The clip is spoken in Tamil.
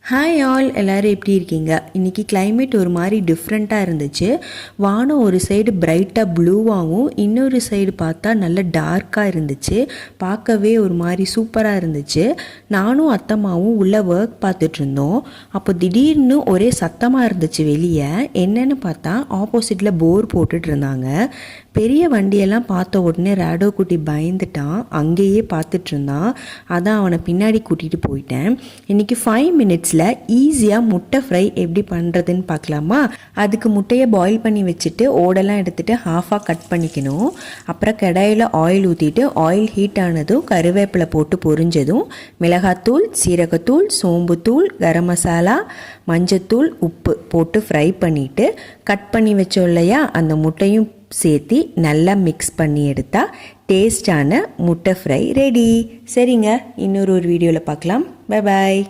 ஹாய் ஆல், எல்லோரும் எப்படி இருக்கீங்க? இன்றைக்கி கிளைமேட் ஒரு மாதிரி டிஃப்ரெண்ட்டாக இருந்துச்சு. வானம் ஒரு சைடு பிரைட்டாக ப்ளூவாகவும் இன்னொரு சைடு பார்த்தா நல்ல டார்க்காக இருந்துச்சு. பார்க்கவே ஒரு மாதிரி சூப்பராக இருந்துச்சு. நானும் அத்தம்மாவும் உள்ளே ஒர்க் பார்த்துட்ருந்தோம். அப்போ திடீர்னு ஒரே சத்தமாக இருந்துச்சு வெளியே. என்னன்னு பார்த்தா ஆப்போசிட்டில் போர் போட்டுட்டு இருந்தாங்க. பெரிய வண்டியெல்லாம் பார்த்த உடனே ராடோ குட்டி பயந்துட்டான். அங்கேயே பார்த்துட்டு இருந்தான். அதான் அவனை பின்னாடி கூட்டிகிட்டு போயிட்டேன். இன்றைக்கி 5 மினிட்ஸில் ஈஸியாக முட்டை ஃப்ரை எப்படி பண்ணுறதுன்னு பார்க்கலாமா? அதுக்கு முட்டையை பாயில் பண்ணி வச்சுட்டு ஓடெல்லாம் எடுத்துகிட்டு ஹாஃபாக கட் பண்ணிக்கணும். அப்புறம் கடாயில் ஆயில் ஊற்றிட்டு ஆயில் ஹீட் ஆனதும் கருவேப்பிலை போட்டு பொரிஞ்சதும் மிளகாத்தூள், சீரகத்தூள், சோம்புத்தூள், கரம் மசாலா, மஞ்சத்தூள், உப்பு போட்டு ஃப்ரை பண்ணிவிட்டு கட் பண்ணி வச்சோம் இல்லையா, அந்த முட்டையும் சேர்த்து நல்லா மிக்ஸ் பண்ணி எடுத்தால் டேஸ்டான முட்டை ஃப்ரை ரெடி. சரிங்க, இன்னொரு வீடியோவில் பார்க்கலாம். Bye bye.